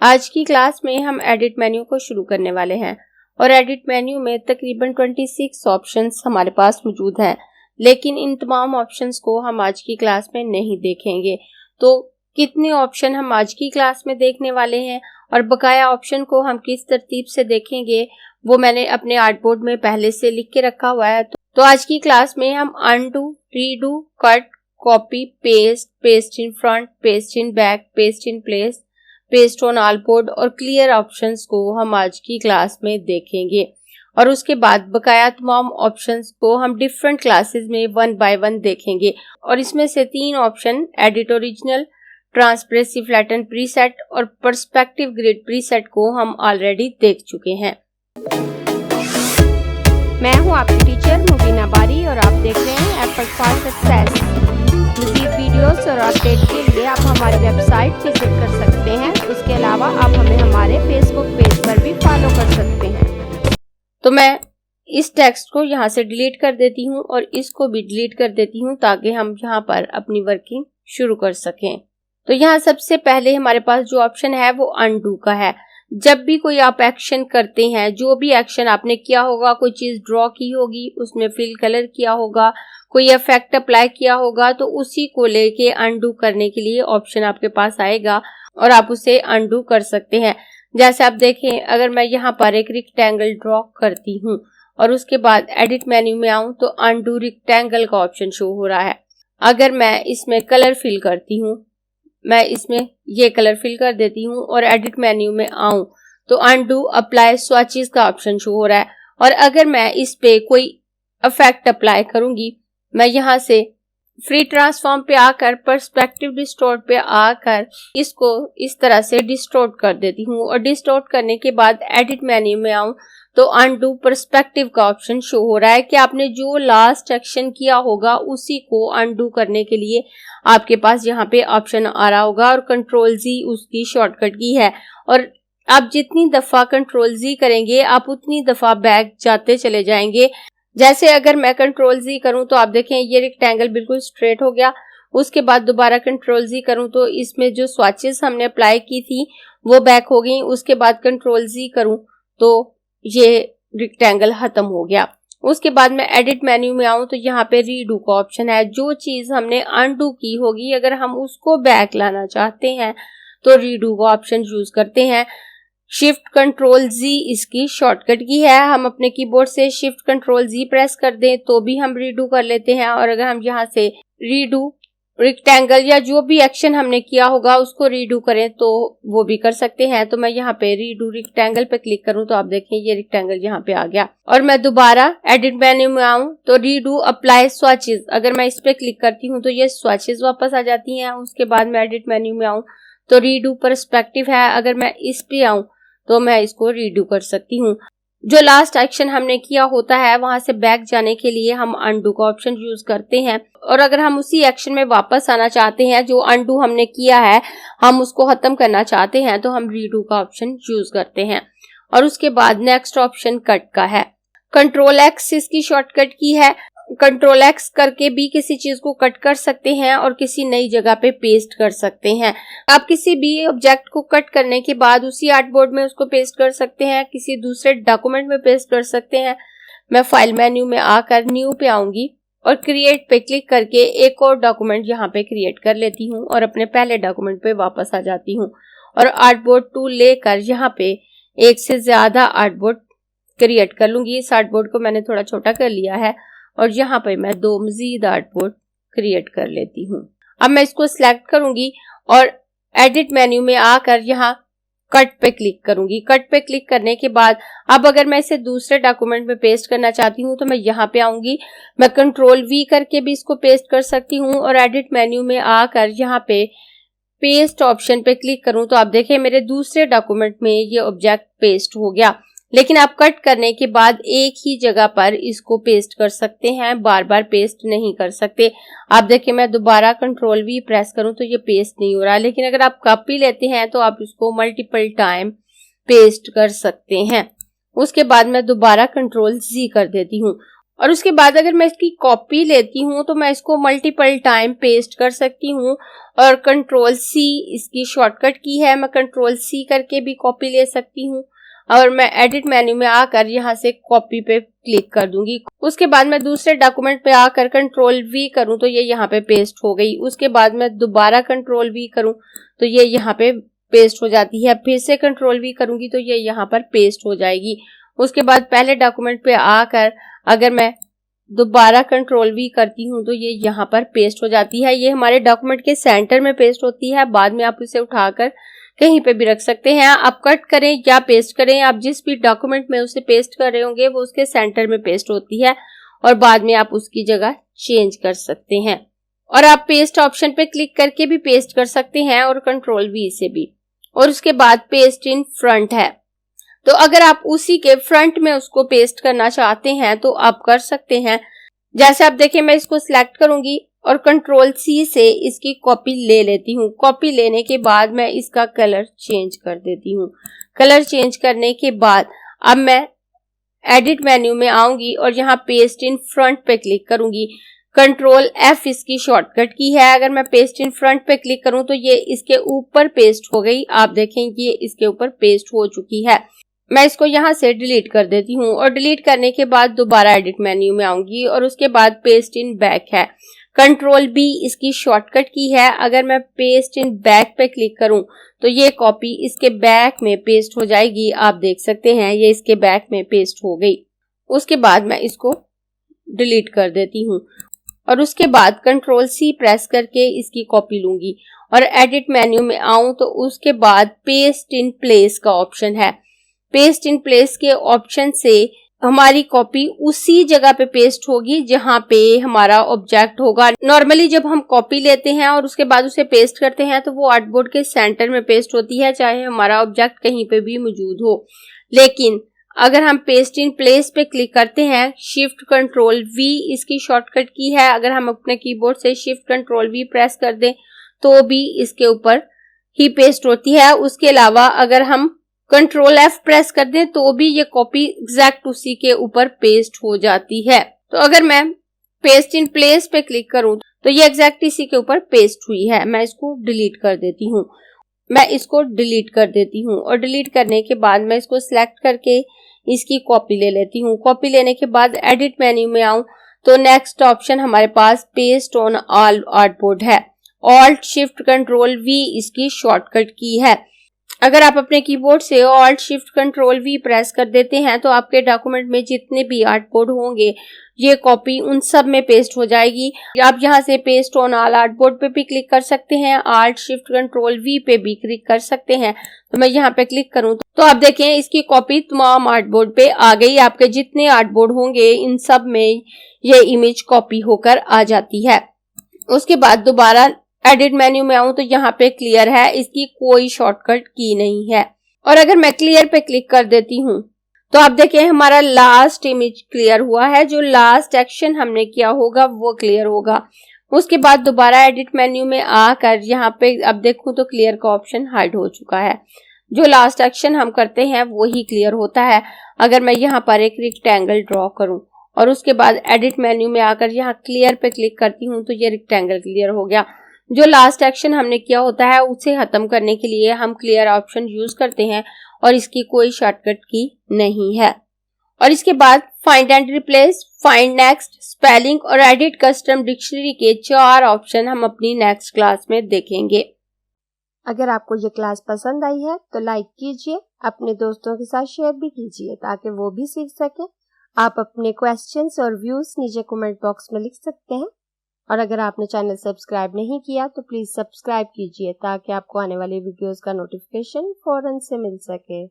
आज की क्लास में हम एडिट मेन्यू को शुरू करने वाले हैं और एडिट मेन्यू में तकरीबन 26 ऑप्शंस हमारे पास मौजूद हैं, लेकिन इन तमाम ऑप्शंस को हम आज की क्लास में नहीं देखेंगे। तो कितने ऑप्शन हम आज की क्लास में देखने वाले हैं और बकाया ऑप्शन को हम किस तरतीब से देखेंगे वो मैंने अपने आर्ट बोर्ड में पहले से लिख के रखा हुआ है। तो आज की क्लास में हम undo, redo, cut, copy, paste, paste in front, paste in back, paste in place, paste on all board और क्लियर ऑप्शंस को हम आज की क्लास में देखेंगे और उसके बाद बकाया तमाम ऑप्शंस को हम डिफरेंट क्लासेस में वन बाय वन देखेंगे। और इसमें से 3 option edit original, transparency flatten preset और पर्सपेक्टिव ग्रिड प्रीसेट को हम ऑलरेडी देख चुके हैं। मैं हूं आपकी टीचर मुबीना बारी और आप देख रहे हैं एफर्ट फॉर सक्सेस। मज़ीद वीडियोस और अपडेट के लिए आप हमारी वेबसाइट विजिट कर सकते हैं। उसके अलावा आप हमें हमारे फेसबुक पेज पर भी फॉलो कर सकते हैं। तो मैं इस टेक्स्ट को यहाँ से डिलीट कर देती हूँ और इसको भी डिलीट कर देती हूँ ताकि हम यहाँ पर अपनी वर्किंग शुरू कर सकें। तो यहाँ सबसे पहले हमारे पास जो ऑप्शन है वो अनडू का है। जब भी कोई आप एक्शन करते हैं, जो भी एक्शन आपने किया होगा, कोई चीज ड्रॉ की होगी, उसमें फिल कलर किया होगा, कोई इफेक्ट अप्लाई किया होगा, तो उसी को लेके अनडू करने के लिए ऑप्शन आपके पास आएगा और आप उसे अनडू कर सकते हैं। जैसे आप देखें, अगर मैं यहाँ पर एक रेक्टेंगल ड्रॉ करती हूँ और उसके बाद एडिट मेन्यू में आऊं तो अनडू रेक्टेंगल का ऑप्शन शो हो रहा है। अगर मैं इसमें कलर फिल करती हूँ, मैं इसमें ये कलर फिल कर देती हूँ और एडिट मेन्यू में आऊं तो अनडू अप्लाई स्वॉचेस का ऑप्शन शो हो रहा है। और अगर मैं इस पे कोई इफेक्ट अप्लाई करूंगी, मैं यहाँ से फ्री ट्रांसफॉर्म पे आकर पर्सपेक्टिव डिस्टॉर्ट पे आकर इसको इस तरह से डिस्टॉर्ट कर देती हूँ और डिस्टॉर्ट करने के बाद एडिट मेन्यू में आऊं तो अनडू पर्सपेक्टिव का ऑप्शन शो हो रहा है कि आपने जो लास्ट एक्शन किया होगा उसी को अनडू करने के लिए आपके पास यहाँ पे ऑप्शन आ रहा होगा और कंट्रोल जी उसकी शॉर्टकट की है। और आप जितनी दफा कंट्रोल जी करेंगे आप उतनी दफा बैक जाते चले जाएंगे। जैसे अगर मैं कंट्रोल जी करूं तो आप देखें ये रेक्टेंगल बिल्कुल स्ट्रेट हो गया। उसके बाद दोबारा कंट्रोल जी करूं तो इसमें जो स्वॉचेस हमने अप्लाई की थी वो बैक हो गई। उसके बाद कंट्रोल जी करूं तो ये रेक्टेंगल खत्म हो गया। उसके बाद मैं एडिट मेन्यू में आऊं तो यहाँ पे रीडू का ऑप्शन है। जो चीज हमने अनडू की होगी अगर हम उसको बैक लाना चाहते हैं तो रीडू का ऑप्शन यूज करते हैं। शिफ्ट कंट्रोल जी इसकी शॉर्टकट की है। हम अपने कीबोर्ड से शिफ्ट कंट्रोल जी प्रेस कर दें तो भी हम रीडू कर लेते हैं। और अगर हम यहाँ से रीडू रेक्टेंगल या जो भी एक्शन हमने किया होगा उसको रीडू करें तो वो भी कर सकते हैं। तो मैं यहाँ पे रीडू रेक्टेंगल पे क्लिक करूं तो आप देखें ये रेक्टेंगल यहाँ पे आ गया। और मैं दोबारा एडिट मेन्यू में आऊं तो रीडू अप्लाई स्वॉचेस, अगर मैं इस पे क्लिक करती हूँ तो ये स्वॉचेस वापस आ जाती हैं। उसके बाद मैं एडिट मेन्यू में आऊं तो रीडू पर्सपेक्टिव है, अगर मैं इस पे आऊं तो मैं इसको रीडू कर सकती हूँ। जो लास्ट एक्शन हमने किया होता है वहां से बैक जाने के लिए हम अनडू का ऑप्शन यूज करते हैं। और अगर हम उसी एक्शन में वापस आना चाहते हैं जो अनडू हमने किया है, हम उसको खत्म करना चाहते हैं तो हम रीडू का ऑप्शन यूज करते हैं। और उसके बाद नेक्स्ट ऑप्शन कट का है। कंट्रोल एक्स इसकी शॉर्टकट की है। कंट्रोल एक्स करके भी किसी चीज को कट कर सकते हैं और किसी नई जगह पे पेस्ट कर सकते हैं। आप किसी भी ऑब्जेक्ट को कट करने के बाद उसी आर्ट बोर्ड में उसको पेस्ट कर सकते हैं, किसी दूसरे डॉक्यूमेंट में पेस्ट कर सकते हैं। मैं फाइल मेन्यू में आकर न्यू पे आऊंगी और क्रिएट पे क्लिक करके एक और डॉक्यूमेंट यहाँ पे क्रिएट कर लेती हूँ और अपने पहले डॉक्यूमेंट पे वापस आ जाती हूँ। और आर्ट बोर्ड टूल लेकर यहाँ पे एक से ज्यादा आर्ट बोर्ड क्रिएट कर लूंगी। इस आर्ट बोर्ड को मैंने थोड़ा छोटा कर लिया है और यहाँ पे मैं 2 मजीद आर्ट बोर्ड क्रिएट कर लेती हूँ। अब मैं इसको सिलेक्ट करूंगी और एडिट मेन्यू में आकर यहाँ कट पे क्लिक करूंगी। कट पे क्लिक करने के बाद अब अगर मैं इसे दूसरे डॉक्यूमेंट में पेस्ट करना चाहती हूँ तो मैं यहाँ पे आऊंगी। मैं कंट्रोल वी करके भी इसको पेस्ट कर सकती हूँ और एडिट मेन्यू में आकर यहाँ पे पेस्ट ऑप्शन पे क्लिक करूँ तो आप देखें मेरे दूसरे डॉक्यूमेंट में ये ऑब्जेक्ट पेस्ट हो गया। लेकिन आप कट करने के बाद एक ही जगह पर इसको पेस्ट कर सकते हैं, बार बार पेस्ट नहीं कर सकते। आप देखिए मैं दोबारा कंट्रोल वी प्रेस करूं तो ये पेस्ट नहीं हो रहा। लेकिन अगर आप कॉपी लेते हैं तो आप इसको मल्टीपल टाइम पेस्ट कर सकते हैं। उसके बाद मैं दोबारा कंट्रोल जी कर देती हूँ और उसके बाद अगर मैं इसकी कॉपी लेती हूँ तो मैं इसको मल्टीपल टाइम पेस्ट कर सकती हूँ, और कंट्रोल सी इसकी शॉर्टकट की है, मैं कंट्रोल सी करके भी कॉपी ले सकती हूँ। और मैं एडिट मेन्यू में आकर यहाँ से कॉपी पे क्लिक कर दूंगी। उसके बाद मैं दूसरे डॉक्यूमेंट पे आकर कंट्रोल वी करूँ तो ये यहाँ पे पेस्ट हो गई। उसके बाद मैं दोबारा कंट्रोल वी करूँ तो ये यहाँ पे पेस्ट हो जाती है। फिर से कंट्रोल वी करूंगी तो ये यहाँ पर पेस्ट हो जाएगी। उसके बाद पहले डॉक्यूमेंट पे आकर अगर मैं दोबारा कंट्रोल वी करती हूँ तो ये यहाँ पर पेस्ट हो जाती है। ये हमारे डॉक्यूमेंट के सेंटर में पेस्ट होती है। बाद में आप इसे उठाकर कहीं पे भी रख सकते हैं। आप कट करें या पेस्ट करें, आप जिस भी डॉक्यूमेंट में उसे पेस्ट कर रहे होंगे वो उसके सेंटर में पेस्ट होती है, और बाद में आप उसकी जगह चेंज कर सकते हैं। और आप पेस्ट ऑप्शन पे क्लिक करके भी पेस्ट कर सकते हैं, और कंट्रोल वी से भी। और उसके बाद पेस्ट इन फ्रंट है, तो अगर आप उसी के फ्रंट में उसको पेस्ट करना चाहते हैं तो आप कर सकते हैं। जैसे आप देखें, मैं इसको सिलेक्ट करूंगी और कंट्रोल सी से इसकी कॉपी ले लेती हूँ। कॉपी लेने के बाद मैं इसका कलर चेंज कर देती हूँ। कलर चेंज करने के बाद अब मैं एडिट मेन्यू में आऊंगी और यहाँ पेस्ट इन फ्रंट पे क्लिक करूंगी। कंट्रोल एफ इसकी शॉर्टकट की है। अगर मैं पेस्ट इन फ्रंट पे क्लिक करूं तो ये इसके ऊपर पेस्ट हो गई। आप देखें ये इसके ऊपर पेस्ट हो चुकी है। मैं इसको यहाँ से डिलीट कर देती हूँ, और डिलीट करने के बाद दोबारा एडिट मेन्यू में आऊंगी और उसके बाद पेस्ट इन बैक है। कंट्रोल बी इसकी शॉर्टकट की है। अगर मैं पेस्ट इन बैक पे क्लिक करूं तो ये कॉपी इसके बैक में पेस्ट हो जाएगी। आप देख सकते हैं ये इसके बैक में पेस्ट हो गई। उसके बाद मैं इसको डिलीट कर देती हूँ, और उसके बाद कंट्रोल सी प्रेस करके इसकी कॉपी लूंगी और एडिट मेन्यू में आऊं तो उसके बाद पेस्ट इन प्लेस का ऑप्शन है। पेस्ट इन प्लेस के ऑप्शन से हमारी कॉपी उसी जगह पे पेस्ट होगी जहां पे हमारा ऑब्जेक्ट होगा। नॉर्मली जब हम कॉपी लेते हैं और उसके बाद उसे पेस्ट करते हैं तो वो आर्टबोर्ड के सेंटर में पेस्ट होती है, चाहे हमारा ऑब्जेक्ट कहीं पे भी मौजूद हो। लेकिन अगर हम पेस्ट इन प्लेस पे क्लिक करते हैं, शिफ्ट कंट्रोल वी इसकी शॉर्टकट की है। अगर हम अपने कीबोर्ड से शिफ्ट कंट्रोल वी प्रेस कर दें तो भी इसके ऊपर ही पेस्ट होती है। उसके अलावा अगर हम कंट्रोल एफ प्रेस कर दें तो भी ये कॉपी एग्जैक्ट उसी के ऊपर पेस्ट हो जाती है। तो अगर मैं पेस्ट इन प्लेस पे क्लिक करूं तो ये एग्जैक्ट इसी के ऊपर पेस्ट हुई है। मैं इसको डिलीट कर देती हूँ। और डिलीट करने के बाद मैं इसको सिलेक्ट करके इसकी कॉपी ले लेती हूँ। कॉपी लेने के बाद एडिट मेन्यू में आऊं तो नेक्स्ट ऑप्शन हमारे पास पेस्ट ऑन ऑल आर्टबोर्ड है। ऑल्ट शिफ्ट कंट्रोल वी इसकी शॉर्टकट की है। अगर आप अपने कीबोर्ड से alt shift control we press कर देते हैं तो आपके डॉक्यूमेंट में जितने भी आर्टबोर्ड होंगे ये कॉपी उन सब में पेस्ट हो जाएगी। आप यहाँ से पेस्ट ऑन ऑल आर्टबोर्ड पे भी क्लिक कर सकते हैं, ऑल्ट शिफ्ट कंट्रोल वी पे भी क्लिक कर सकते हैं। तो मैं यहाँ पे क्लिक करूँ तो आप देखें इसकी कॉपी तमाम आर्टबोर्ड पे आ गई। आपके जितने आर्टबोर्ड होंगे इन सब में ये इमेज कॉपी होकर आ जाती है। उसके बाद दोबारा एडिट मेन्यू में आऊं तो यहाँ पे क्लियर है, इसकी कोई शॉर्टकट की नहीं है। और अगर मैं क्लियर पे क्लिक कर देती हूँ तो आप देखें हमारा लास्ट इमेज क्लियर हुआ है। जो लास्ट एक्शन हमने किया होगा वो क्लियर होगा। उसके बाद दोबारा एडिट मेन्यू में आकर यहाँ पे अब देखूं तो क्लियर का ऑप्शन हाइड हो चुका है। जो लास्ट एक्शन हम करते हैं वो ही क्लियर होता है। अगर मैं यहाँ पर एक रेक्टेंगल ड्रॉ करूं और उसके बाद एडिट मेन्यू में आकर यहाँ क्लियर पे क्लिक करती हूँ तो ये रेक्टेंगल क्लियर हो गया। जो लास्ट एक्शन हमने किया होता है उसे खत्म करने के लिए हम क्लियर ऑप्शन यूज करते हैं, और इसकी कोई शॉर्टकट की नहीं है। और इसके बाद find and replace, find next, spelling और एडिट कस्टम डिक्शनरी के 4 ऑप्शन हम अपनी नेक्स्ट क्लास में देखेंगे। अगर आपको ये क्लास पसंद आई है तो लाइक कीजिए, अपने दोस्तों के साथ शेयर भी कीजिए ताकि वो भी सीख सके। आप अपने क्वेश्चंस और व्यूज नीचे कमेंट बॉक्स में लिख सकते हैं। और अगर आपने चैनल सब्सक्राइब नहीं किया तो प्लीज सब्सक्राइब कीजिए ताकि आपको आने वाली वीडियोस का नोटिफिकेशन फौरन से मिल सके।